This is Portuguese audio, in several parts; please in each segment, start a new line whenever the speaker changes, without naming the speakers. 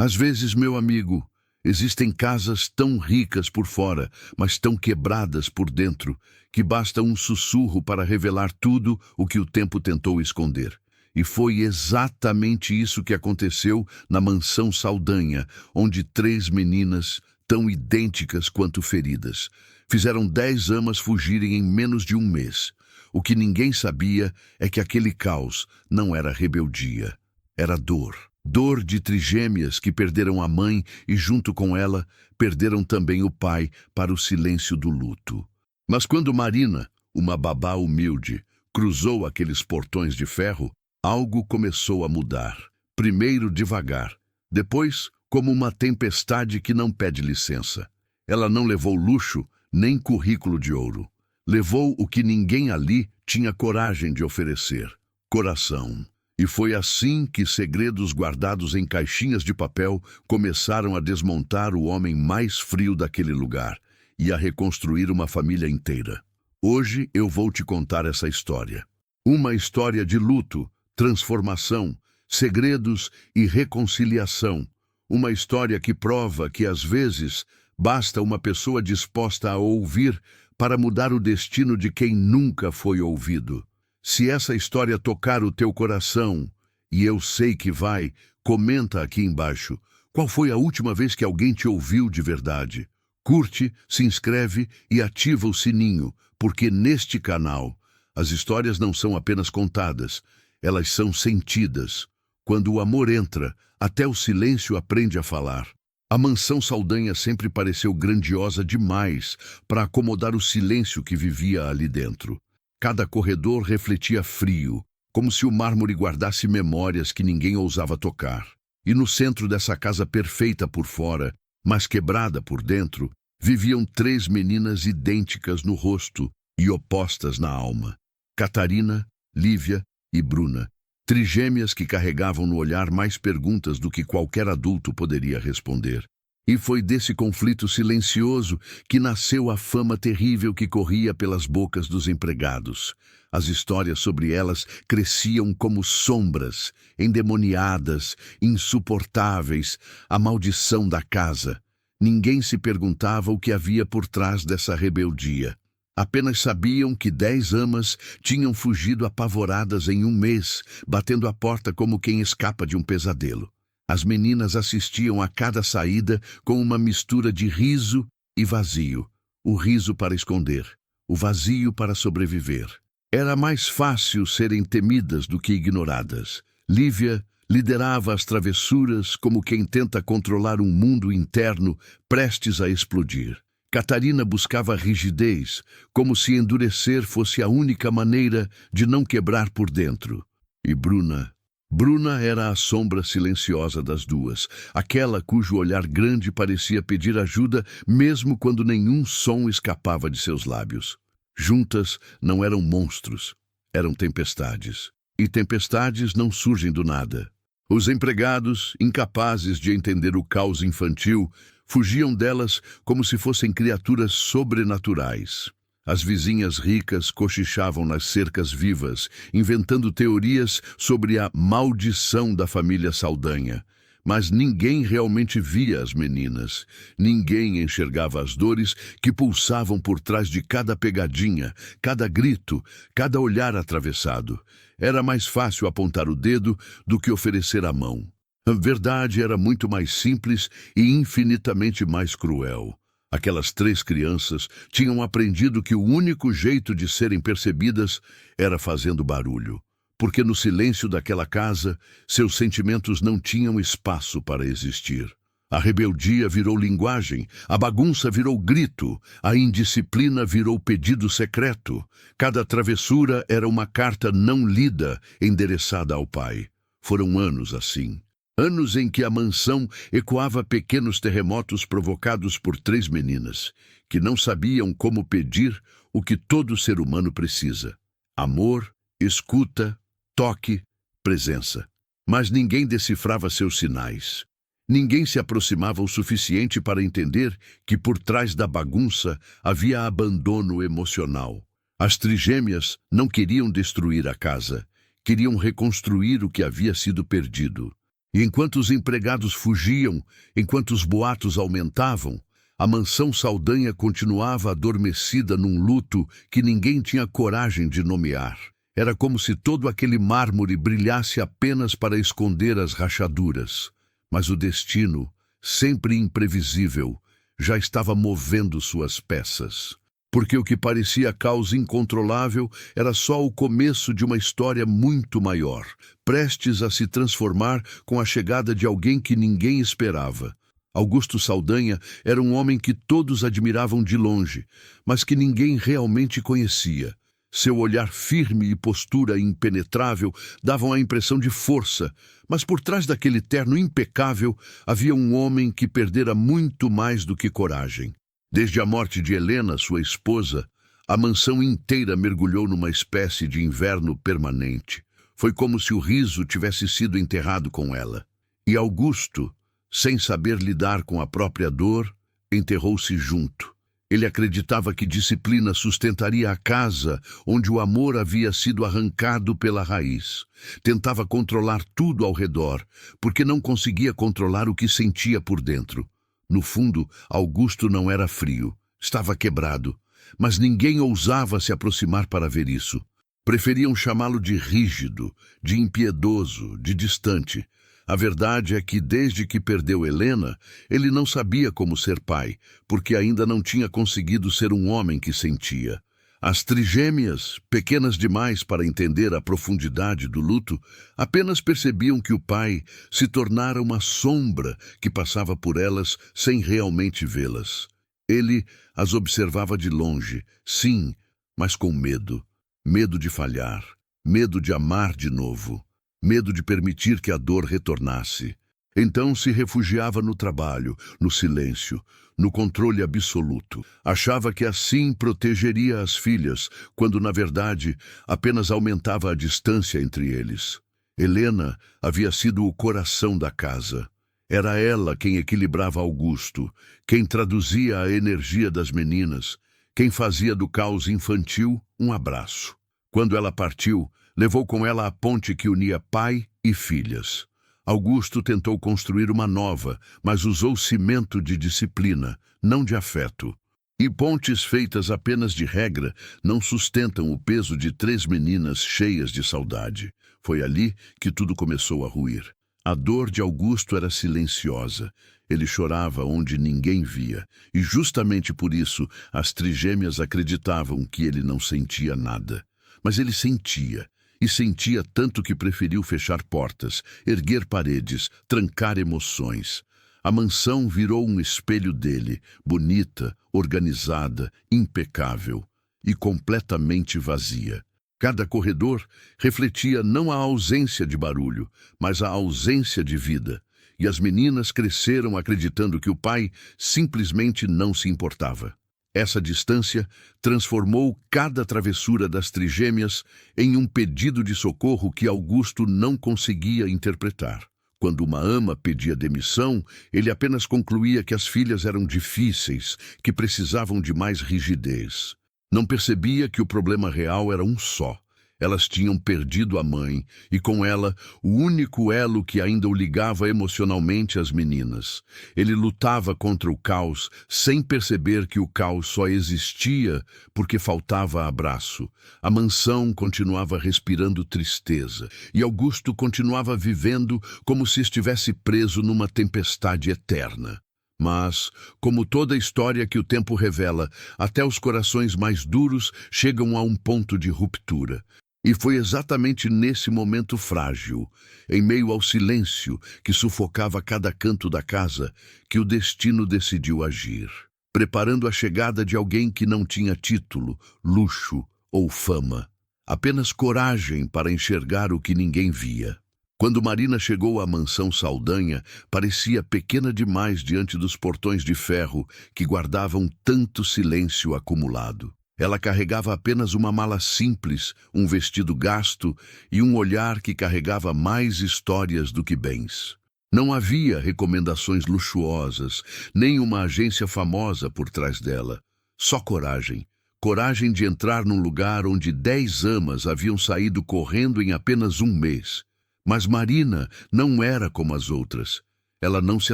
Às vezes, meu amigo, existem casas tão ricas por fora, mas tão quebradas por dentro, que basta um sussurro para revelar tudo o que o tempo tentou esconder. E foi exatamente isso que aconteceu na mansão Saldanha, onde 3 meninas, tão idênticas quanto feridas, fizeram 10 amas fugirem em menos de um mês. O que ninguém sabia é que aquele caos não era rebeldia, era dor. Dor de trigêmeas que perderam a mãe e, junto com ela, perderam também o pai para o silêncio do luto. Mas quando Marina, uma babá humilde, cruzou aqueles portões de ferro, algo começou a mudar. Primeiro devagar, depois como uma tempestade que não pede licença. Ela não levou luxo nem currículo de ouro. Levou o que ninguém ali tinha coragem de oferecer: coração. E foi assim que segredos guardados em caixinhas de papel começaram a desmontar o homem mais frio daquele lugar e a reconstruir uma família inteira. Hoje eu vou te contar essa história. Uma história de luto, transformação, segredos e reconciliação. Uma história que prova que, às vezes, basta uma pessoa disposta a ouvir para mudar o destino de quem nunca foi ouvido. Se essa história tocar o teu coração, e eu sei que vai, comenta aqui embaixo. Qual foi a última vez que alguém te ouviu de verdade? Curte, se inscreve e ativa o sininho, porque neste canal as histórias não são apenas contadas, elas são sentidas. Quando o amor entra, até o silêncio aprende a falar. A mansão Saldanha sempre pareceu grandiosa demais para acomodar o silêncio que vivia ali dentro. Cada corredor refletia frio, como se o mármore guardasse memórias que ninguém ousava tocar. E no centro dessa casa perfeita por fora, mas quebrada por dentro, viviam 3 meninas idênticas no rosto e opostas na alma: Catarina, Lívia e Bruna, trigêmeas que carregavam no olhar mais perguntas do que qualquer adulto poderia responder. E foi desse conflito silencioso que nasceu a fama terrível que corria pelas bocas dos empregados. As histórias sobre elas cresciam como sombras, endemoniadas, insuportáveis, a maldição da casa. Ninguém se perguntava o que havia por trás dessa rebeldia. Apenas sabiam que 10 amas tinham fugido apavoradas em um mês, batendo a porta como quem escapa de um pesadelo. As meninas assistiam a cada saída com uma mistura de riso e vazio. O riso para esconder, o vazio para sobreviver. Era mais fácil serem temidas do que ignoradas. Lívia liderava as travessuras como quem tenta controlar um mundo interno prestes a explodir. Catarina buscava rigidez, como se endurecer fosse a única maneira de não quebrar por dentro. E Bruna era a sombra silenciosa das duas, aquela cujo olhar grande parecia pedir ajuda mesmo quando nenhum som escapava de seus lábios. Juntas não eram monstros, eram tempestades. E tempestades não surgem do nada. Os empregados, incapazes de entender o caos infantil, fugiam delas como se fossem criaturas sobrenaturais. As vizinhas ricas cochichavam nas cercas vivas, inventando teorias sobre a maldição da família Saldanha. Mas ninguém realmente via as meninas. Ninguém enxergava as dores que pulsavam por trás de cada pegadinha, cada grito, cada olhar atravessado. Era mais fácil apontar o dedo do que oferecer a mão. A verdade era muito mais simples e infinitamente mais cruel. Aquelas 3 crianças tinham aprendido que o único jeito de serem percebidas era fazendo barulho, porque no silêncio daquela casa, seus sentimentos não tinham espaço para existir. A rebeldia virou linguagem, a bagunça virou grito, a indisciplina virou pedido secreto. Cada travessura era uma carta não lida endereçada ao pai. Foram anos assim. Anos em que a mansão ecoava pequenos terremotos provocados por 3 meninas, que não sabiam como pedir o que todo ser humano precisa: amor, escuta, toque, presença. Mas ninguém decifrava seus sinais. Ninguém se aproximava o suficiente para entender que por trás da bagunça havia abandono emocional. As trigêmeas não queriam destruir a casa, queriam reconstruir o que havia sido perdido. E enquanto os empregados fugiam, enquanto os boatos aumentavam, a mansão Saldanha continuava adormecida num luto que ninguém tinha coragem de nomear. Era como se todo aquele mármore brilhasse apenas para esconder as rachaduras. Mas o destino, sempre imprevisível, já estava movendo suas peças. Porque o que parecia caos incontrolável era só o começo de uma história muito maior, prestes a se transformar com a chegada de alguém que ninguém esperava. Augusto Saldanha era um homem que todos admiravam de longe, mas que ninguém realmente conhecia. Seu olhar firme e postura impenetrável davam a impressão de força, mas por trás daquele terno impecável havia um homem que perdera muito mais do que coragem. Desde a morte de Helena, sua esposa, a mansão inteira mergulhou numa espécie de inverno permanente. Foi como se o riso tivesse sido enterrado com ela. E Augusto, sem saber lidar com a própria dor, enterrou-se junto. Ele acreditava que disciplina sustentaria a casa onde o amor havia sido arrancado pela raiz. Tentava controlar tudo ao redor, porque não conseguia controlar o que sentia por dentro. No fundo, Augusto não era frio, estava quebrado, mas ninguém ousava se aproximar para ver isso. Preferiam chamá-lo de rígido, de impiedoso, de distante. A verdade é que, desde que perdeu Helena, ele não sabia como ser pai, porque ainda não tinha conseguido ser um homem que sentia. As trigêmeas, pequenas demais para entender a profundidade do luto, apenas percebiam que o pai se tornara uma sombra que passava por elas sem realmente vê-las. Ele as observava de longe, sim, mas com medo. Medo de falhar, medo de amar de novo. Medo de permitir que a dor retornasse. Então se refugiava no trabalho, no silêncio, no controle absoluto. Achava que assim protegeria as filhas, quando na verdade apenas aumentava a distância entre eles. Helena havia sido o coração da casa. Era ela quem equilibrava Augusto, quem traduzia a energia das meninas, quem fazia do caos infantil um abraço. Quando ela partiu, levou com ela a ponte que unia pai e filhas. Augusto tentou construir uma nova, mas usou cimento de disciplina, não de afeto. E pontes feitas apenas de regra não sustentam o peso de 3 meninas cheias de saudade. Foi ali que tudo começou a ruir. A dor de Augusto era silenciosa. Ele chorava onde ninguém via. E justamente por isso as trigêmeas acreditavam que ele não sentia nada. Mas ele sentia. E sentia tanto que preferiu fechar portas, erguer paredes, trancar emoções. A mansão virou um espelho dele, bonita, organizada, impecável e completamente vazia. Cada corredor refletia não a ausência de barulho, mas a ausência de vida. E as meninas cresceram acreditando que o pai simplesmente não se importava. Essa distância transformou cada travessura das trigêmeas em um pedido de socorro que Augusto não conseguia interpretar. Quando uma ama pedia demissão, ele apenas concluía que as filhas eram difíceis, que precisavam de mais rigidez. Não percebia que o problema real era um só. Elas tinham perdido a mãe e, com ela, o único elo que ainda o ligava emocionalmente às meninas. Ele lutava contra o caos sem perceber que o caos só existia porque faltava abraço. A mansão continuava respirando tristeza e Augusto continuava vivendo como se estivesse preso numa tempestade eterna. Mas, como toda história que o tempo revela, até os corações mais duros chegam a um ponto de ruptura. E foi exatamente nesse momento frágil, em meio ao silêncio que sufocava cada canto da casa, que o destino decidiu agir, preparando a chegada de alguém que não tinha título, luxo ou fama, apenas coragem para enxergar o que ninguém via. Quando Marina chegou à mansão Saldanha, parecia pequena demais diante dos portões de ferro que guardavam tanto silêncio acumulado. Ela carregava apenas uma mala simples, um vestido gasto e um olhar que carregava mais histórias do que bens. Não havia recomendações luxuosas, nem uma agência famosa por trás dela. Só coragem. Coragem de entrar num lugar onde 10 amas haviam saído correndo em apenas um mês. Mas Marina não era como as outras. Ela não se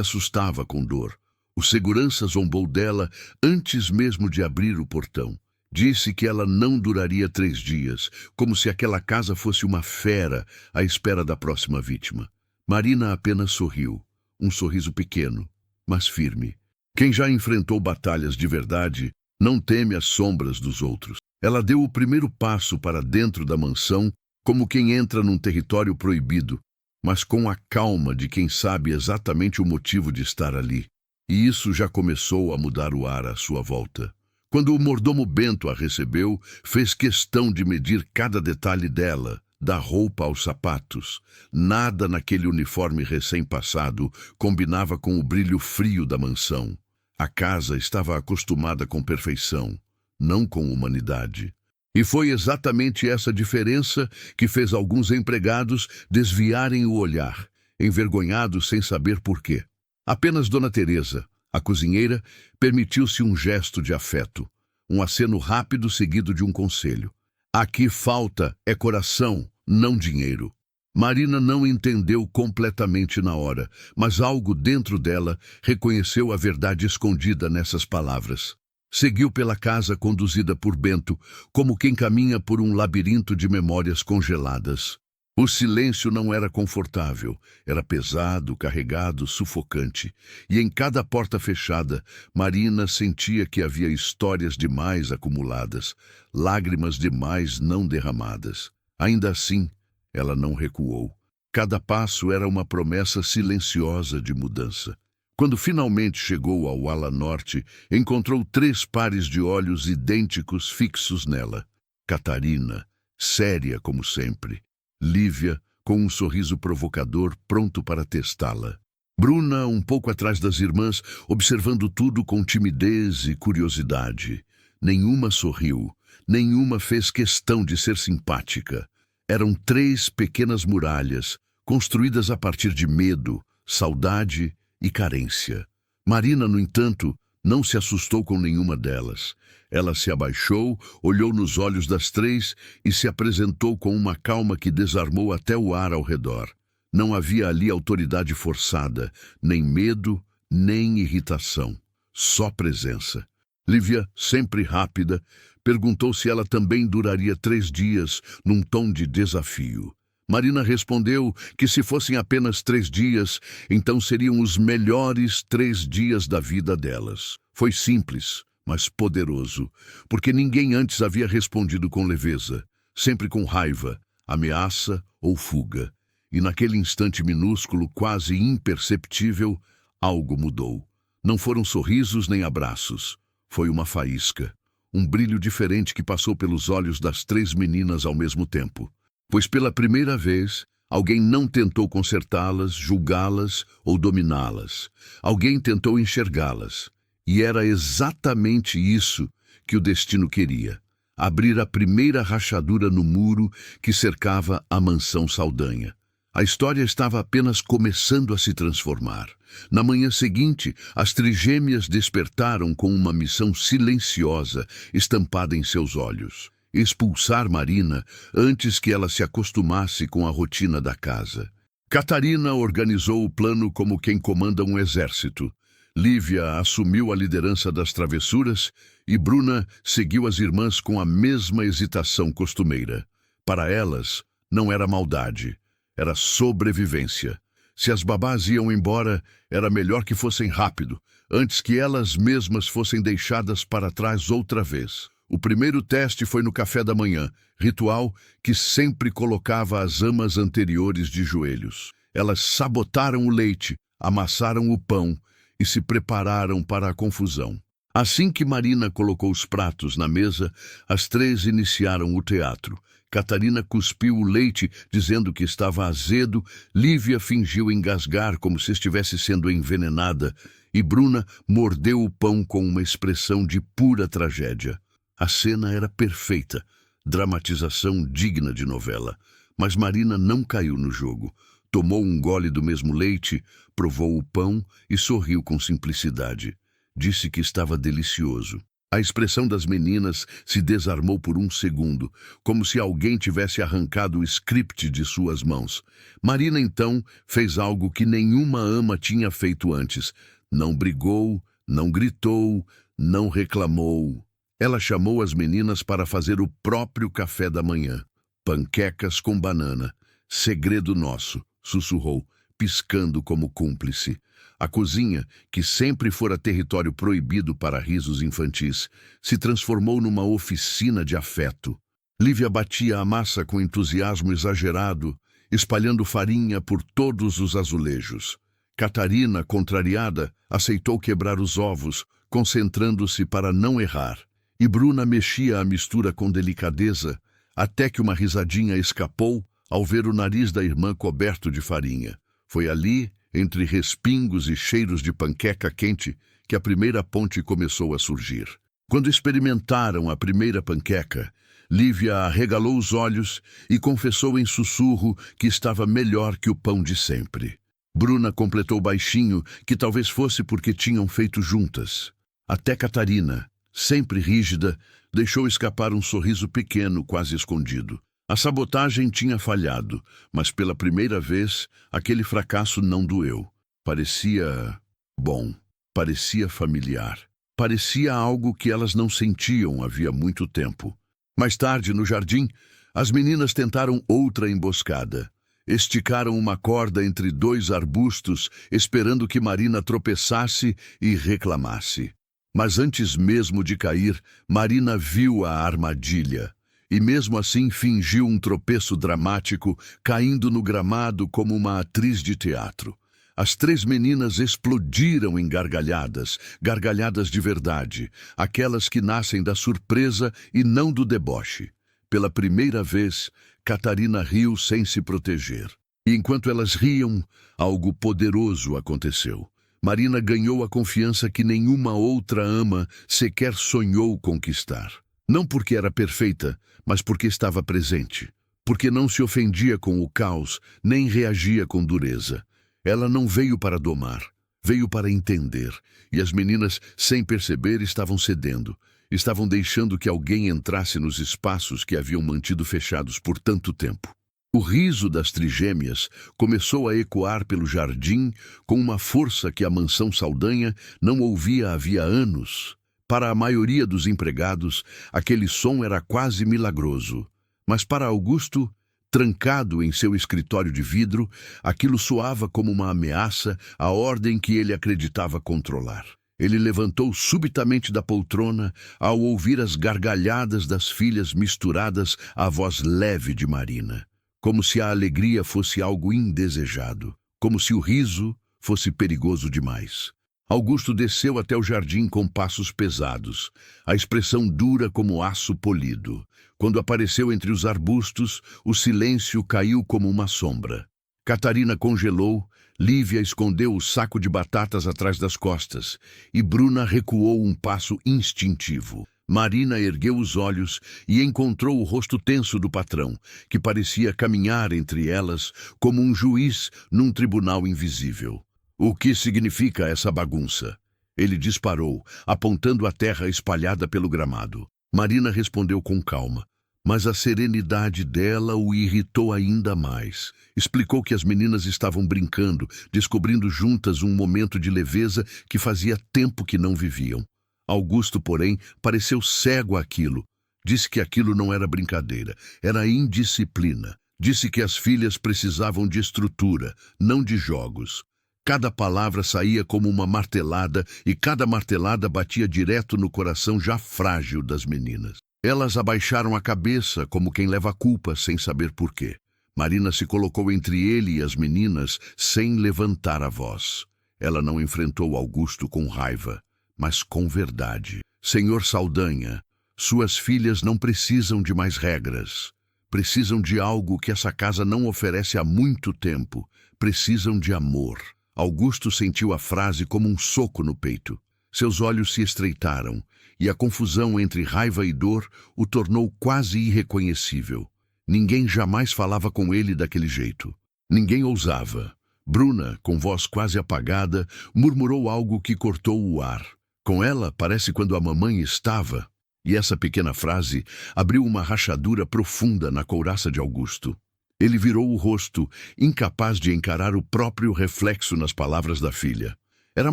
assustava com dor. O segurança zombou dela antes mesmo de abrir o portão. Disse que ela não duraria 3 dias, como se aquela casa fosse uma fera à espera da próxima vítima. Marina apenas sorriu, um sorriso pequeno, mas firme. Quem já enfrentou batalhas de verdade não teme as sombras dos outros. Ela deu o primeiro passo para dentro da mansão, como quem entra num território proibido, mas com a calma de quem sabe exatamente o motivo de estar ali. E isso já começou a mudar o ar à sua volta. Quando o mordomo Bento a recebeu, fez questão de medir cada detalhe dela, da roupa aos sapatos. Nada naquele uniforme recém-passado combinava com o brilho frio da mansão. A casa estava acostumada com perfeição, não com humanidade. E foi exatamente essa diferença que fez alguns empregados desviarem o olhar, envergonhados sem saber por quê. Apenas Dona Teresa, a cozinheira, permitiu-se um gesto de afeto, um aceno rápido seguido de um conselho. Aqui falta é coração, não dinheiro. Marina não entendeu completamente na hora, mas algo dentro dela reconheceu a verdade escondida nessas palavras. Seguiu pela casa conduzida por Bento, como quem caminha por um labirinto de memórias congeladas. O silêncio não era confortável, era pesado, carregado, sufocante. E em cada porta fechada, Marina sentia que havia histórias demais acumuladas, lágrimas demais não derramadas. Ainda assim, ela não recuou. Cada passo era uma promessa silenciosa de mudança. Quando finalmente chegou ao ala norte, encontrou 3 pares de olhos idênticos fixos nela. Catarina, séria como sempre. Lívia, com um sorriso provocador, pronto para testá-la. Bruna, um pouco atrás das irmãs, observando tudo com timidez e curiosidade. Nenhuma sorriu, nenhuma fez questão de ser simpática. Eram 3 pequenas muralhas, construídas a partir de medo, saudade e carência. Marina, no entanto, não se assustou com nenhuma delas. Ela se abaixou, olhou nos olhos das 3 e se apresentou com uma calma que desarmou até o ar ao redor. Não havia ali autoridade forçada, nem medo, nem irritação. Só presença. Lívia, sempre rápida, perguntou se ela também duraria 3 dias, num tom de desafio. Marina respondeu que se fossem apenas 3 dias, então seriam os melhores 3 dias da vida delas. Foi simples, mas poderoso, porque ninguém antes havia respondido com leveza, sempre com raiva, ameaça ou fuga. E naquele instante minúsculo, quase imperceptível, algo mudou. Não foram sorrisos nem abraços. Foi uma faísca, um brilho diferente que passou pelos olhos das 3 meninas ao mesmo tempo. Pois pela primeira vez, alguém não tentou consertá-las, julgá-las ou dominá-las. Alguém tentou enxergá-las. E era exatamente isso que o destino queria. Abrir a primeira rachadura no muro que cercava a mansão Saldanha. A história estava apenas começando a se transformar. Na manhã seguinte, as trigêmeas despertaram com uma missão silenciosa estampada em seus olhos. Expulsar Marina antes que ela se acostumasse com a rotina da casa. Catarina organizou o plano como quem comanda um exército. Lívia assumiu a liderança das travessuras e Bruna seguiu as irmãs com a mesma hesitação costumeira. Para elas, não era maldade, era sobrevivência. Se as babás iam embora, era melhor que fossem rápido, antes que elas mesmas fossem deixadas para trás outra vez. O primeiro teste foi no café da manhã, ritual que sempre colocava as amas anteriores de joelhos. Elas sabotaram o leite, amassaram o pão e se prepararam para a confusão. Assim que Marina colocou os pratos na mesa, as 3 iniciaram o teatro. Catarina cuspiu o leite, dizendo que estava azedo, Lívia fingiu engasgar como se estivesse sendo envenenada, e Bruna mordeu o pão com uma expressão de pura tragédia. A cena era perfeita, dramatização digna de novela. Mas Marina não caiu no jogo. Tomou um gole do mesmo leite, provou o pão e sorriu com simplicidade. Disse que estava delicioso. A expressão das meninas se desarmou por um segundo, como se alguém tivesse arrancado o script de suas mãos. Marina, então, fez algo que nenhuma ama tinha feito antes. Não brigou, não gritou, não reclamou. Ela chamou as meninas para fazer o próprio café da manhã. Panquecas com banana. Segredo nosso, sussurrou, piscando como cúmplice. A cozinha, que sempre fora território proibido para risos infantis, se transformou numa oficina de afeto. Lívia batia a massa com entusiasmo exagerado, espalhando farinha por todos os azulejos. Catarina, contrariada, aceitou quebrar os ovos, concentrando-se para não errar. E Bruna mexia a mistura com delicadeza, até que uma risadinha escapou ao ver o nariz da irmã coberto de farinha. Foi ali, entre respingos e cheiros de panqueca quente, que a primeira ponte começou a surgir. Quando experimentaram a primeira panqueca, Lívia arregalou os olhos e confessou em sussurro que estava melhor que o pão de sempre. Bruna completou baixinho que talvez fosse porque tinham feito juntas. Até Catarina, sempre rígida, deixou escapar um sorriso pequeno, quase escondido. A sabotagem tinha falhado, mas pela primeira vez, aquele fracasso não doeu. Parecia bom, parecia familiar. Parecia algo que elas não sentiam havia muito tempo. Mais tarde, no jardim, as meninas tentaram outra emboscada. Esticaram uma corda entre dois arbustos, esperando que Marina tropeçasse e reclamasse. Mas antes mesmo de cair, Marina viu a armadilha. E mesmo assim fingiu um tropeço dramático, caindo no gramado como uma atriz de teatro. As três meninas explodiram em gargalhadas, gargalhadas de verdade, aquelas que nascem da surpresa e não do deboche. Pela primeira vez, Catarina riu sem se proteger. E enquanto elas riam, algo poderoso aconteceu. Marina ganhou a confiança que nenhuma outra ama sequer sonhou conquistar. Não porque era perfeita, mas porque estava presente. Porque não se ofendia com o caos, nem reagia com dureza. Ela não veio para domar, veio para entender. E as meninas, sem perceber, estavam cedendo. Estavam deixando que alguém entrasse nos espaços que haviam mantido fechados por tanto tempo. O riso das trigêmeas começou a ecoar pelo jardim com uma força que a mansão Saldanha não ouvia havia anos. Para a maioria dos empregados, aquele som era quase milagroso. Mas para Augusto, trancado em seu escritório de vidro, aquilo soava como uma ameaça à ordem que ele acreditava controlar. Ele levantou subitamente da poltrona ao ouvir as gargalhadas das filhas misturadas à voz leve de Marina. Como se a alegria fosse algo indesejado. Como se o riso fosse perigoso demais. Augusto desceu até o jardim com passos pesados, a expressão dura como aço polido. Quando apareceu entre os arbustos, o silêncio caiu como uma sombra. Catarina congelou, Lívia escondeu o saco de batatas atrás das costas, e Bruna recuou um passo instintivo. Marina ergueu os olhos e encontrou o rosto tenso do patrão, que parecia caminhar entre elas como um juiz num tribunal invisível. O que significa essa bagunça? Ele disparou, apontando a terra espalhada pelo gramado. Marina respondeu com calma, mas a serenidade dela o irritou ainda mais. Explicou que as meninas estavam brincando, descobrindo juntas um momento de leveza que fazia tempo que não viviam. Augusto, porém, pareceu cego àquilo. Disse que aquilo não era brincadeira, era indisciplina. Disse que as filhas precisavam de estrutura, não de jogos. Cada palavra saía como uma martelada e cada martelada batia direto no coração já frágil das meninas. Elas abaixaram a cabeça como quem leva a culpa sem saber por quê. Marina se colocou entre ele e as meninas sem levantar a voz. Ela não enfrentou Augusto com raiva, mas com verdade. Senhor Saldanha, suas filhas não precisam de mais regras. Precisam de algo que essa casa não oferece há muito tempo. Precisam de amor. Augusto sentiu a frase como um soco no peito. Seus olhos se estreitaram, e a confusão entre raiva e dor o tornou quase irreconhecível. Ninguém jamais falava com ele daquele jeito. Ninguém ousava. Bruna, com voz quase apagada, murmurou algo que cortou o ar. Com ela parece quando a mamãe estava. E essa pequena frase abriu uma rachadura profunda na couraça de Augusto. Ele virou o rosto, incapaz de encarar o próprio reflexo nas palavras da filha. Era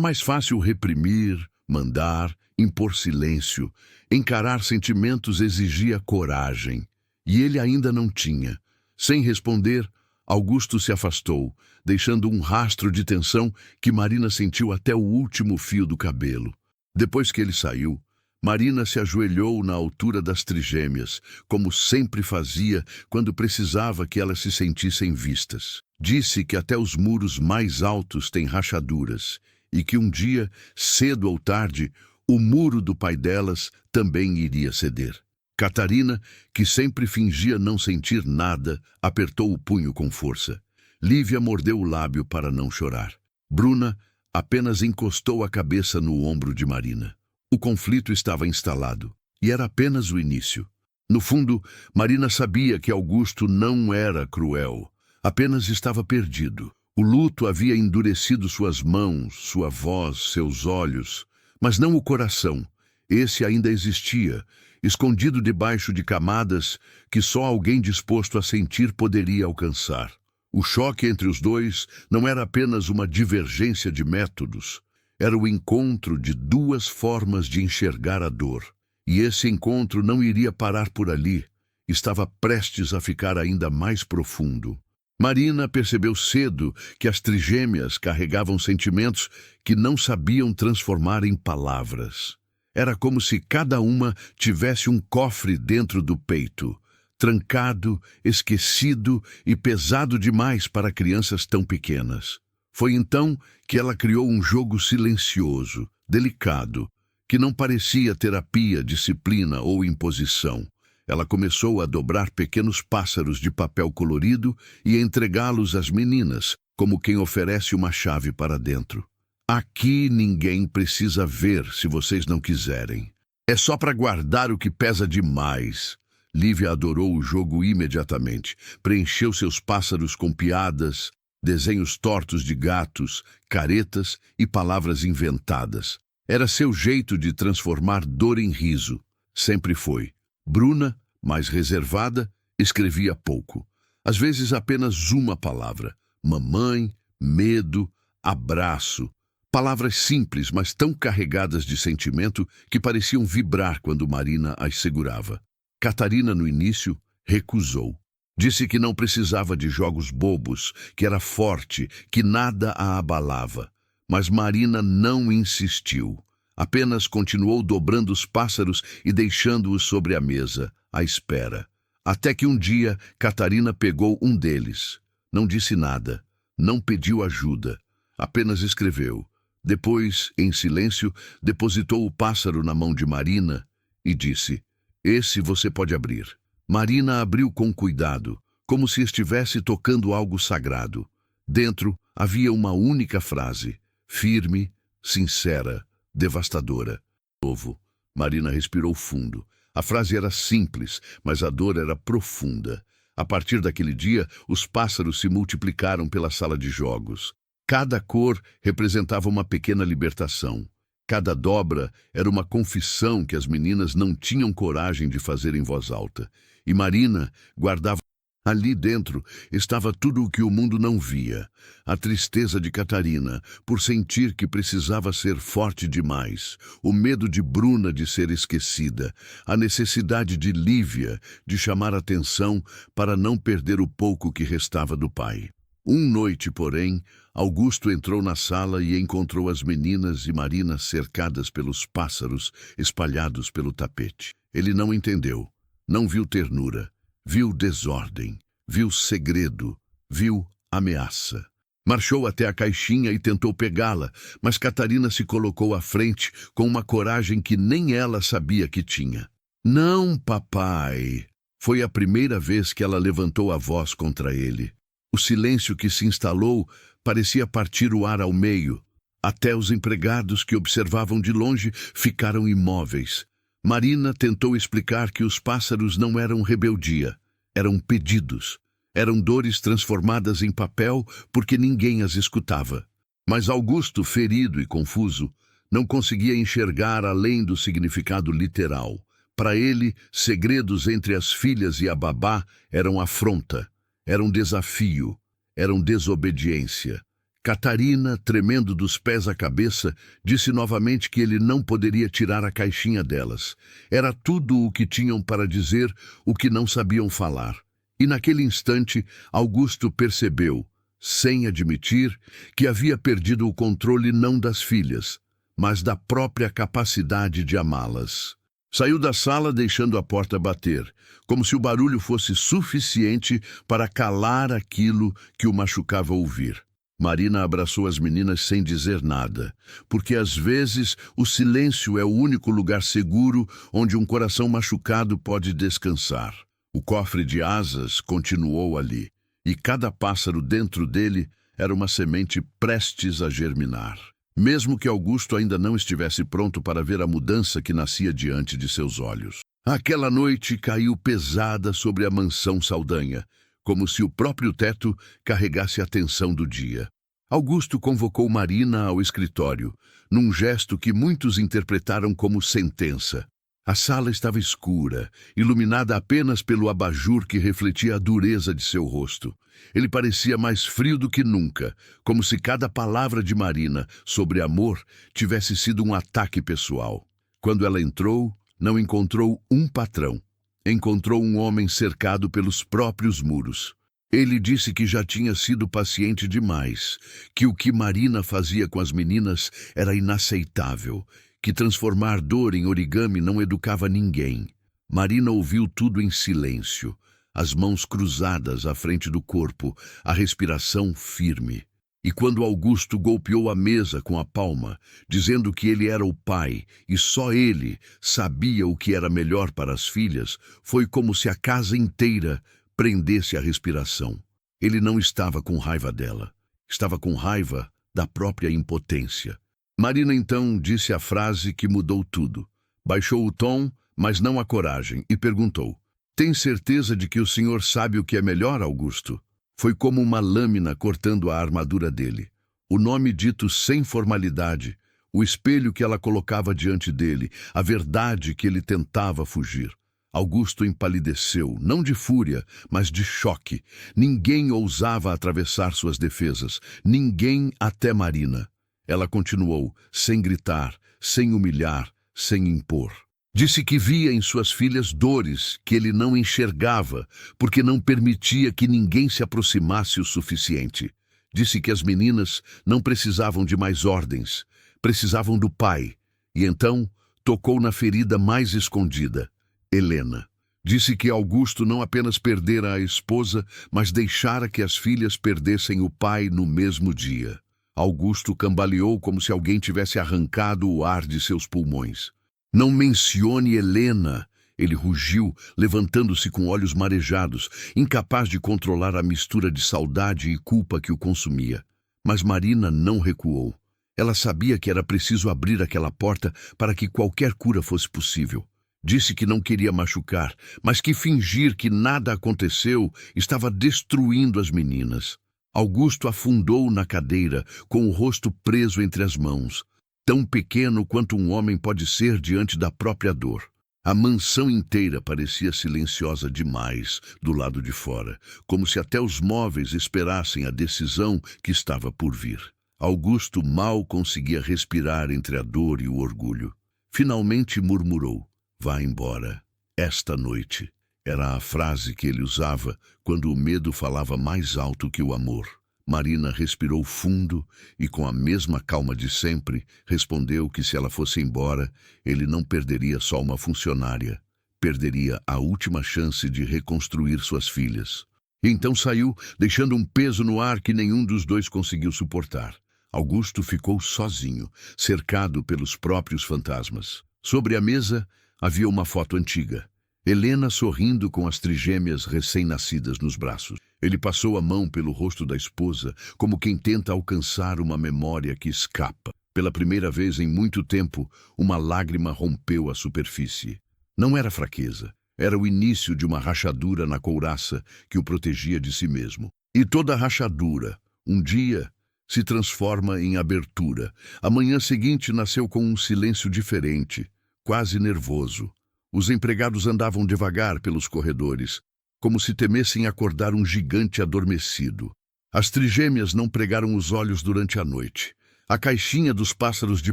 mais fácil reprimir, mandar, impor silêncio. Encarar sentimentos exigia coragem. E ele ainda não tinha. Sem responder, Augusto se afastou, deixando um rastro de tensão que Marina sentiu até o último fio do cabelo. Depois que ele saiu, Marina se ajoelhou na altura das trigêmeas, como sempre fazia quando precisava que elas se sentissem vistas. Disse que até os muros mais altos têm rachaduras e que um dia, cedo ou tarde, o muro do pai delas também iria ceder. Catarina, que sempre fingia não sentir nada, apertou o punho com força. Lívia mordeu o lábio para não chorar. Bruna apenas encostou a cabeça no ombro de Marina. O conflito estava instalado, e era apenas o início. No fundo, Marina sabia que Augusto não era cruel, apenas estava perdido. O luto havia endurecido suas mãos, sua voz, seus olhos, mas não o coração. Esse ainda existia, escondido debaixo de camadas que só alguém disposto a sentir poderia alcançar. O choque entre os dois não era apenas uma divergência de métodos, era o encontro de duas formas de enxergar a dor. E esse encontro não iria parar por ali, estava prestes a ficar ainda mais profundo. Marina percebeu cedo que as trigêmeas carregavam sentimentos que não sabiam transformar em palavras. Era como se cada uma tivesse um cofre dentro do peito, trancado, esquecido e pesado demais para crianças tão pequenas. Foi então que ela criou um jogo silencioso, delicado, que não parecia terapia, disciplina ou imposição. Ela começou a dobrar pequenos pássaros de papel colorido e entregá-los às meninas, como quem oferece uma chave para dentro. Aqui ninguém precisa ver se vocês não quiserem. É só para guardar o que pesa demais. Lívia adorou o jogo imediatamente. Preencheu seus pássaros com piadas, desenhos tortos de gatos, caretas e palavras inventadas. Era seu jeito de transformar dor em riso. Sempre foi. Bruna, mais reservada, escrevia pouco. Às vezes apenas uma palavra. Mamãe, medo, abraço. Palavras simples, mas tão carregadas de sentimento que pareciam vibrar quando Marina as segurava. Catarina, no início, recusou. Disse que não precisava de jogos bobos, que era forte, que nada a abalava. Mas Marina não insistiu. Apenas continuou dobrando os pássaros e deixando-os sobre a mesa, à espera. Até que um dia, Catarina pegou um deles. Não disse nada, não pediu ajuda, apenas escreveu. Depois, em silêncio, depositou o pássaro na mão de Marina e disse: "Esse você pode abrir." Marina abriu com cuidado, como se estivesse tocando algo sagrado. Dentro havia uma única frase, firme, sincera, devastadora. Novo. Marina respirou fundo. A frase era simples, mas a dor era profunda. A partir daquele dia, os pássaros se multiplicaram pela sala de jogos. Cada cor representava uma pequena libertação. Cada dobra era uma confissão que as meninas não tinham coragem de fazer em voz alta. E Marina guardava. Ali dentro estava tudo o que o mundo não via. A tristeza de Catarina, por sentir que precisava ser forte demais. O medo de Bruna de ser esquecida. A necessidade de Lívia de chamar atenção para não perder o pouco que restava do pai. Noite, porém, Augusto entrou na sala e encontrou as meninas e Marina cercadas pelos pássaros espalhados pelo tapete. Ele não entendeu, não viu ternura, viu desordem, viu segredo, viu ameaça. Marchou até a caixinha e tentou pegá-la, mas Catarina se colocou à frente com uma coragem que nem ela sabia que tinha. "Não, papai!" Foi a primeira vez que ela levantou a voz contra ele. O silêncio que se instalou parecia partir o ar ao meio. Até os empregados que observavam de longe ficaram imóveis. Marina tentou explicar que os pássaros não eram rebeldia, eram pedidos. Eram dores transformadas em papel porque ninguém as escutava. Mas Augusto, ferido e confuso, Não conseguia enxergar além do significado literal. Para ele, segredos entre as filhas e a babá eram afronta, eram desafio, eram desobediência. Catarina, tremendo dos pés à cabeça, disse novamente que ele não poderia tirar a caixinha delas. Era tudo o que tinham para dizer, o que não sabiam falar. E naquele instante, Augusto percebeu, sem admitir, que havia perdido o controle não das filhas, mas da própria capacidade de amá-las. Saiu da sala deixando a porta bater, como se o barulho fosse suficiente para calar aquilo que o machucava ouvir. Marina abraçou as meninas sem dizer nada, porque às vezes o silêncio é o único lugar seguro onde um coração machucado pode descansar. O cofre de asas continuou ali, e cada pássaro dentro dele era uma semente prestes a germinar. Mesmo que Augusto ainda não estivesse pronto para ver a mudança que nascia diante de seus olhos. Aquela noite caiu pesada sobre a mansão Saldanha, como se o próprio teto carregasse a tensão do dia. Augusto convocou Marina ao escritório, num gesto que muitos interpretaram como sentença. A sala estava escura, iluminada apenas pelo abajur que refletia a dureza de seu rosto. Ele parecia mais frio do que nunca, como se cada palavra de Marina sobre amor tivesse sido um ataque pessoal. Quando ela entrou, não encontrou um patrão. Encontrou um homem cercado pelos próprios muros. Ele disse que já tinha sido paciente demais, que o que Marina fazia com as meninas era inaceitável, que transformar dor em origami não educava ninguém. Marina ouviu tudo em silêncio, as mãos cruzadas à frente do corpo, a respiração firme. E quando Augusto golpeou a mesa com a palma, dizendo que ele era o pai e só ele sabia o que era melhor para as filhas, foi como se a casa inteira prendesse a respiração. Ele não estava com raiva dela, estava com raiva da própria impotência. Marina então disse a frase que mudou tudo. Baixou o tom, mas não a coragem, e perguntou: "Tem certeza de que o senhor sabe o que é melhor, Augusto?" Foi como uma lâmina cortando a armadura dele. O nome dito sem formalidade, o espelho que ela colocava diante dele, a verdade que ele tentava fugir. Augusto empalideceu, não de fúria, mas de choque. Ninguém ousava atravessar suas defesas, ninguém até Marina. Ela continuou, sem gritar, sem humilhar, sem impor. Disse que via em suas filhas dores que ele não enxergava, porque não permitia que ninguém se aproximasse o suficiente. Disse que as meninas não precisavam de mais ordens, precisavam do pai. E então tocou na ferida mais escondida, Helena. Disse que Augusto não apenas perdera a esposa, mas deixara que as filhas perdessem o pai no mesmo dia. Augusto cambaleou como se alguém tivesse arrancado o ar de seus pulmões. "Não mencione Helena", ele rugiu, levantando-se com olhos marejados, incapaz de controlar a mistura de saudade e culpa que o consumia. Mas Marina não recuou. Ela sabia que era preciso abrir aquela porta para que qualquer cura fosse possível. Disse que não queria machucar, mas que fingir que nada aconteceu estava destruindo as meninas. Augusto afundou na cadeira, com o rosto preso entre as mãos, tão pequeno quanto um homem pode ser diante da própria dor. A mansão inteira parecia silenciosa demais do lado de fora, como se até os móveis esperassem a decisão que estava por vir. Augusto mal conseguia respirar entre a dor e o orgulho. Finalmente murmurou: "Vá embora, esta noite." Era a frase que ele usava quando o medo falava mais alto que o amor. Marina respirou fundo e, com a mesma calma de sempre, respondeu que se ela fosse embora, ele não perderia só uma funcionária, perderia a última chance de reconstruir suas filhas. E então saiu, deixando um peso no ar que nenhum dos dois conseguiu suportar. Augusto ficou sozinho, cercado pelos próprios fantasmas. Sobre a mesa havia uma foto antiga. Helena sorrindo com as trigêmeas recém-nascidas nos braços. Ele passou a mão pelo rosto da esposa, como quem tenta alcançar uma memória que escapa. Pela primeira vez em muito tempo, uma lágrima rompeu a superfície. Não era fraqueza, era o início de uma rachadura na couraça que o protegia de si mesmo. E toda rachadura, um dia, se transforma em abertura. A manhã seguinte nasceu com um silêncio diferente, quase nervoso. Os empregados andavam devagar pelos corredores, como se temessem acordar um gigante adormecido. As trigêmeas não pregaram os olhos durante a noite. A caixinha dos pássaros de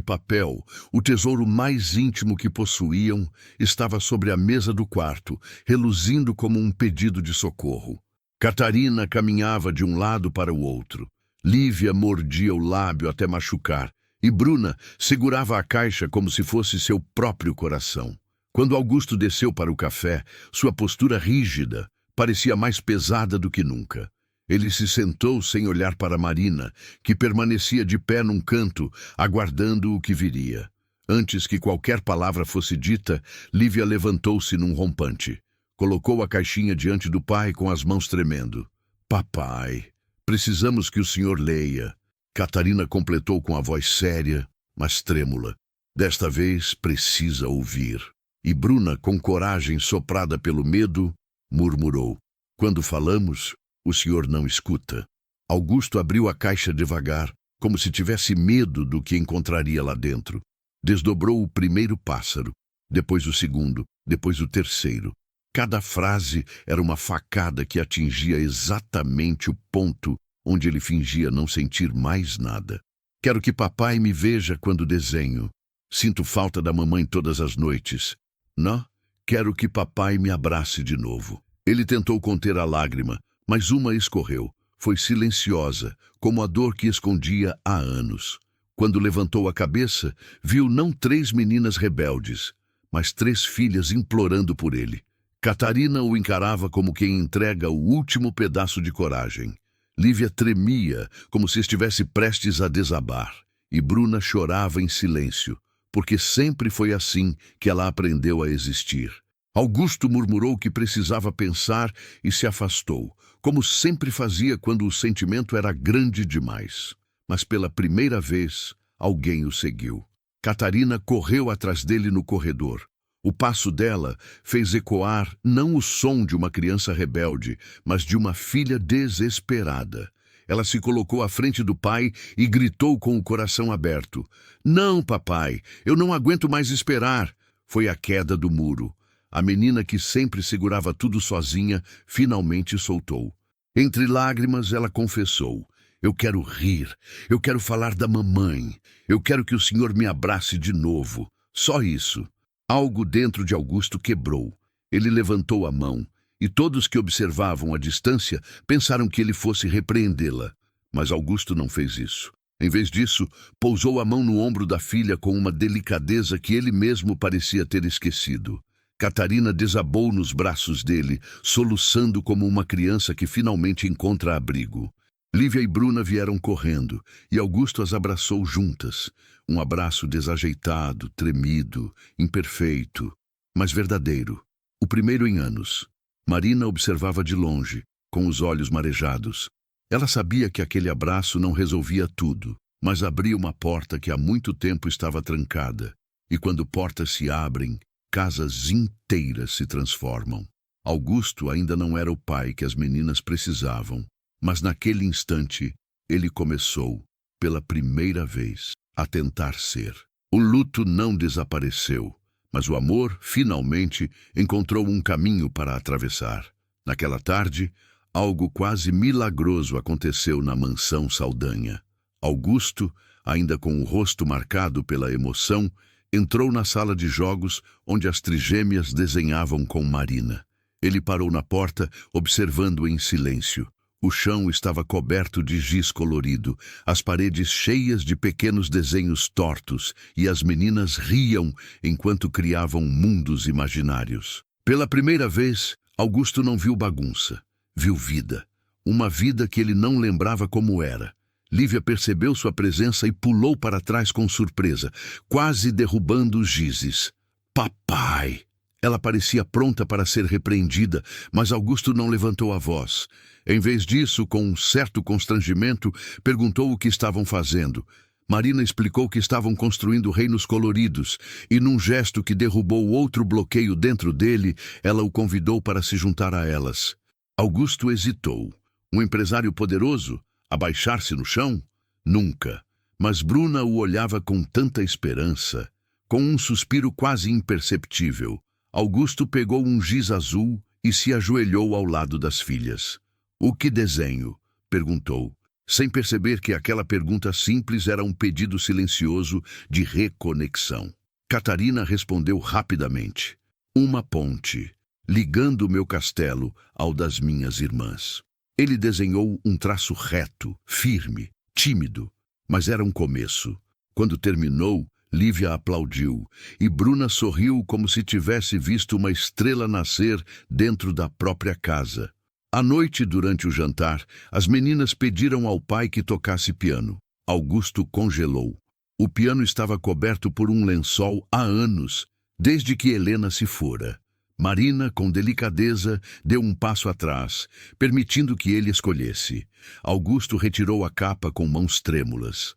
papel, o tesouro mais íntimo que possuíam, estava sobre a mesa do quarto, reluzindo como um pedido de socorro. Catarina caminhava de um lado para o outro. Lívia mordia o lábio até machucar, e Bruna segurava a caixa como se fosse seu próprio coração. Quando Augusto desceu para o café, sua postura rígida parecia mais pesada do que nunca. Ele se sentou sem olhar para Marina, que permanecia de pé num canto, aguardando o que viria. Antes que qualquer palavra fosse dita, Lívia levantou-se num rompante. Colocou a caixinha diante do pai com as mãos tremendo. Papai, precisamos que o senhor leia. Catarina completou com a voz séria, mas trêmula. Desta vez precisa ouvir. E Bruna, com coragem soprada pelo medo, murmurou. Quando falamos, o senhor não escuta. Augusto abriu a caixa devagar, como se tivesse medo do que encontraria lá dentro. Desdobrou o primeiro pássaro, depois o segundo, depois o terceiro. Cada frase era uma facada que atingia exatamente o ponto onde ele fingia não sentir mais nada. Quero que papai me veja quando desenho. Sinto falta da mamãe todas as noites. Não, quero que papai me abrace de novo. Ele tentou conter a lágrima, mas uma escorreu. Foi silenciosa, como a dor que escondia há anos. Quando levantou a cabeça, viu não 3 meninas rebeldes, mas 3 filhas implorando por ele. Catarina o encarava como quem entrega o último pedaço de coragem. Lívia tremia, como se estivesse prestes a desabar. E Bruna chorava em silêncio, porque sempre foi assim que ela aprendeu a existir. Augusto murmurou que precisava pensar e se afastou, como sempre fazia quando o sentimento era grande demais. Mas pela primeira vez, alguém o seguiu. Catarina correu atrás dele no corredor. O passo dela fez ecoar não o som de uma criança rebelde, mas de uma filha desesperada. Ela se colocou à frente do pai e gritou com o coração aberto. Não, papai, eu não aguento mais esperar. Foi a queda do muro. A menina que sempre segurava tudo sozinha, finalmente soltou. Entre lágrimas, ela confessou. Eu quero rir, eu quero falar da mamãe, eu quero que o senhor me abrace de novo. Só isso. Algo dentro de Augusto quebrou. Ele levantou a mão, e todos que observavam à distância pensaram que ele fosse repreendê-la. Mas Augusto não fez isso. Em vez disso, pousou a mão no ombro da filha com uma delicadeza que ele mesmo parecia ter esquecido. Catarina desabou nos braços dele, soluçando como uma criança que finalmente encontra abrigo. Lívia e Bruna vieram correndo, e Augusto as abraçou juntas. Um abraço desajeitado, tremido, imperfeito, mas verdadeiro. O primeiro em anos. Marina observava de longe, com os olhos marejados. Ela sabia que aquele abraço não resolvia tudo, mas abria uma porta que há muito tempo estava trancada. E quando portas se abrem, casas inteiras se transformam. Augusto ainda não era o pai que as meninas precisavam, mas naquele instante ele começou, pela primeira vez, a tentar ser. O luto não desapareceu, mas o amor, finalmente, encontrou um caminho para atravessar. Naquela tarde, algo quase milagroso aconteceu na mansão Saldanha. Augusto, ainda com o rosto marcado pela emoção, entrou na sala de jogos onde as trigêmeas desenhavam com Marina. Ele parou na porta, observando em silêncio. O chão estava coberto de giz colorido, as paredes cheias de pequenos desenhos tortos, e as meninas riam enquanto criavam mundos imaginários. Pela primeira vez, Augusto não viu bagunça, viu vida. Uma vida que ele não lembrava como era. Lívia percebeu sua presença e pulou para trás com surpresa, quase derrubando os gizes. Papai! Ela parecia pronta para ser repreendida, mas Augusto não levantou a voz. Em vez disso, com um certo constrangimento, perguntou o que estavam fazendo. Marina explicou que estavam construindo reinos coloridos, e num gesto que derrubou outro bloqueio dentro dele, ela o convidou para se juntar a elas. Augusto hesitou. Um empresário poderoso? Abaixar-se no chão? Nunca. Mas Bruna o olhava com tanta esperança, com um suspiro quase imperceptível. Augusto pegou um giz azul e se ajoelhou ao lado das filhas. "O que desenho?" perguntou, sem perceber que aquela pergunta simples era um pedido silencioso de reconexão. Catarina respondeu rapidamente: "Uma ponte, ligando o meu castelo ao das minhas irmãs." Ele desenhou um traço reto, firme, tímido, mas era um começo. Quando terminou, Lívia aplaudiu, e Bruna sorriu como se tivesse visto uma estrela nascer dentro da própria casa. À noite, durante o jantar, as meninas pediram ao pai que tocasse piano. Augusto congelou. O piano estava coberto por um lençol há anos, desde que Helena se fora. Marina, com delicadeza, deu um passo atrás, permitindo que ele escolhesse. Augusto retirou a capa com mãos trêmulas.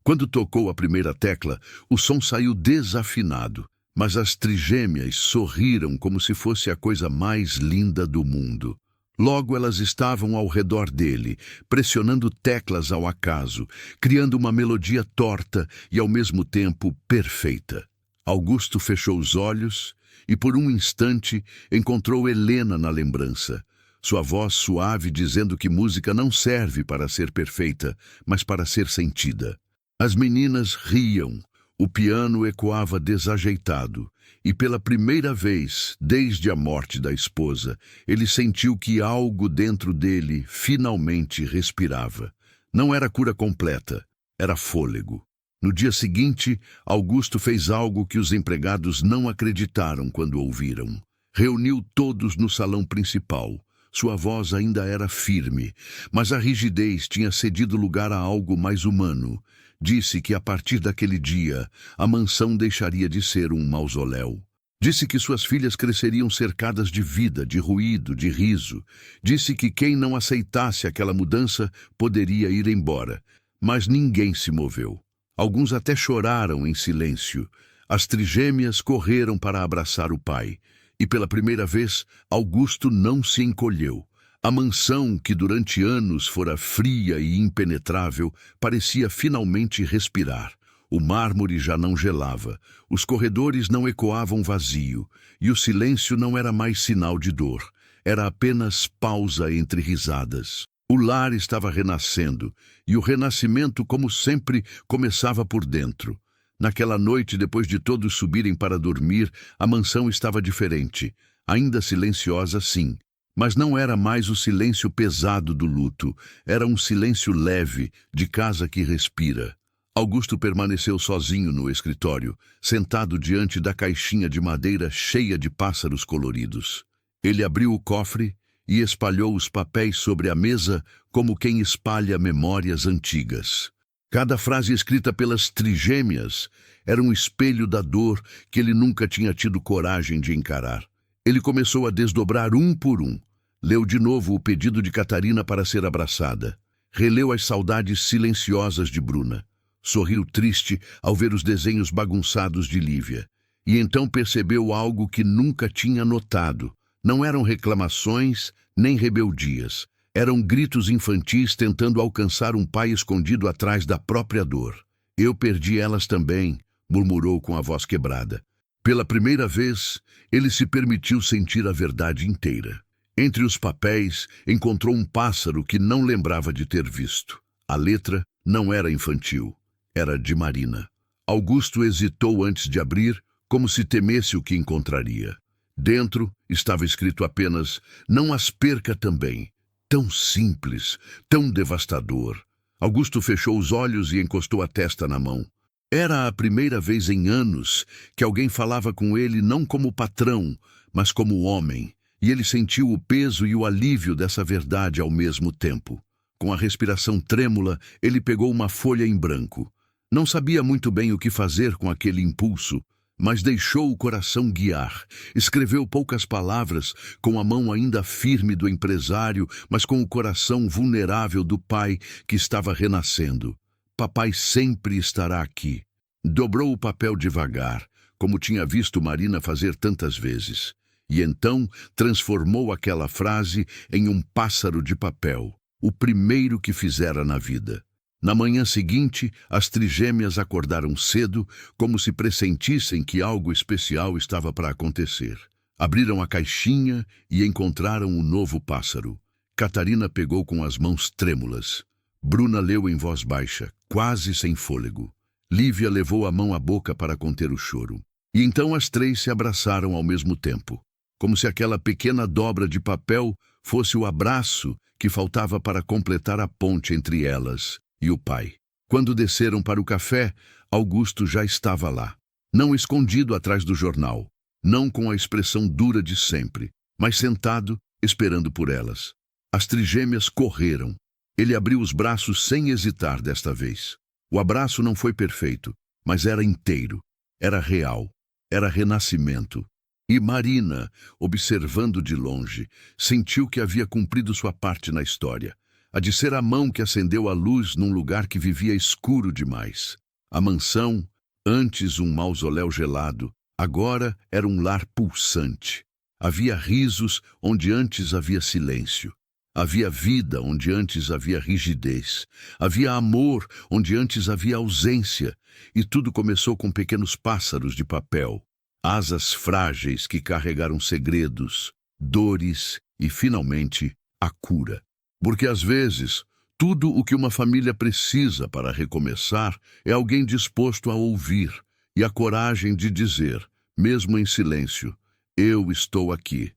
Quando tocou a primeira tecla, o som saiu desafinado, mas as trigêmeas sorriram como se fosse a coisa mais linda do mundo. Logo elas estavam ao redor dele, pressionando teclas ao acaso, criando uma melodia torta e ao mesmo tempo perfeita. Augusto fechou os olhos e por um instante encontrou Helena na lembrança. Sua voz suave dizendo que música não serve para ser perfeita, mas para ser sentida. As meninas riam, o piano ecoava desajeitado, e pela primeira vez, desde a morte da esposa, ele sentiu que algo dentro dele finalmente respirava. Não era cura completa, era fôlego. No dia seguinte, Augusto fez algo que os empregados não acreditaram quando ouviram. Reuniu todos no salão principal. Sua voz ainda era firme, mas a rigidez tinha cedido lugar a algo mais humano. Disse que a partir daquele dia, a mansão deixaria de ser um mausoléu. Disse que suas filhas cresceriam cercadas de vida, de ruído, de riso. Disse que quem não aceitasse aquela mudança poderia ir embora. Mas ninguém se moveu. Alguns até choraram em silêncio. As trigêmeas correram para abraçar o pai. E pela primeira vez, Augusto não se encolheu. A mansão, que durante anos fora fria e impenetrável, parecia finalmente respirar. O mármore já não gelava, os corredores não ecoavam vazio, e o silêncio não era mais sinal de dor. Era apenas pausa entre risadas. O lar estava renascendo, e o renascimento, como sempre, começava por dentro. Naquela noite, depois de todos subirem para dormir, a mansão estava diferente. Ainda silenciosa, sim. Mas não era mais o silêncio pesado do luto. Era um silêncio leve, de casa que respira. Augusto permaneceu sozinho no escritório, sentado diante da caixinha de madeira cheia de pássaros coloridos. Ele abriu o cofre e espalhou os papéis sobre a mesa como quem espalha memórias antigas. Cada frase escrita pelas trigêmeas era um espelho da dor que ele nunca tinha tido coragem de encarar. Ele começou a desdobrar um por um. Leu de novo o pedido de Catarina para ser abraçada. Releu as saudades silenciosas de Bruna. Sorriu triste ao ver os desenhos bagunçados de Lívia. E então percebeu algo que nunca tinha notado. Não eram reclamações nem rebeldias. Eram gritos infantis tentando alcançar um pai escondido atrás da própria dor. "Eu perdi elas também", murmurou com a voz quebrada. Pela primeira vez, ele se permitiu sentir a verdade inteira. Entre os papéis, encontrou um pássaro que não lembrava de ter visto. A letra não era infantil, era de Marina. Augusto hesitou antes de abrir, como se temesse o que encontraria. Dentro estava escrito apenas: "Não as perca também." Tão simples, tão devastador. Augusto fechou os olhos e encostou a testa na mão. Era a primeira vez em anos que alguém falava com ele não como patrão, mas como homem, e ele sentiu o peso e o alívio dessa verdade ao mesmo tempo. Com a respiração trêmula, ele pegou uma folha em branco. Não sabia muito bem o que fazer com aquele impulso, mas deixou o coração guiar. Escreveu poucas palavras, com a mão ainda firme do empresário, mas com o coração vulnerável do pai que estava renascendo. "Papai sempre estará aqui." Dobrou o papel devagar, como tinha visto Marina fazer tantas vezes. E então transformou aquela frase em um pássaro de papel, o primeiro que fizera na vida. Na manhã seguinte, as trigêmeas acordaram cedo, como se pressentissem que algo especial estava para acontecer. Abriram a caixinha e encontraram o novo pássaro. Catarina pegou com as mãos trêmulas. Bruna leu em voz baixa, quase sem fôlego. Lívia levou a mão à boca para conter o choro. E então as três se abraçaram ao mesmo tempo, como se aquela pequena dobra de papel fosse o abraço que faltava para completar a ponte entre elas e o pai. Quando desceram para o café, Augusto já estava lá. Não escondido atrás do jornal, não com a expressão dura de sempre, mas sentado, esperando por elas. As trigêmeas correram. Ele abriu os braços sem hesitar desta vez. O abraço não foi perfeito, mas era inteiro, era real, era renascimento. E Marina, observando de longe, sentiu que havia cumprido sua parte na história, a de ser a mão que acendeu a luz num lugar que vivia escuro demais. A mansão, antes um mausoléu gelado, agora era um lar pulsante. Havia risos onde antes havia silêncio. Havia vida onde antes havia rigidez. Havia amor onde antes havia ausência. E tudo começou com pequenos pássaros de papel, asas frágeis que carregaram segredos, dores e, finalmente, a cura. Porque, às vezes, tudo o que uma família precisa para recomeçar é alguém disposto a ouvir e a coragem de dizer, mesmo em silêncio, eu estou aqui.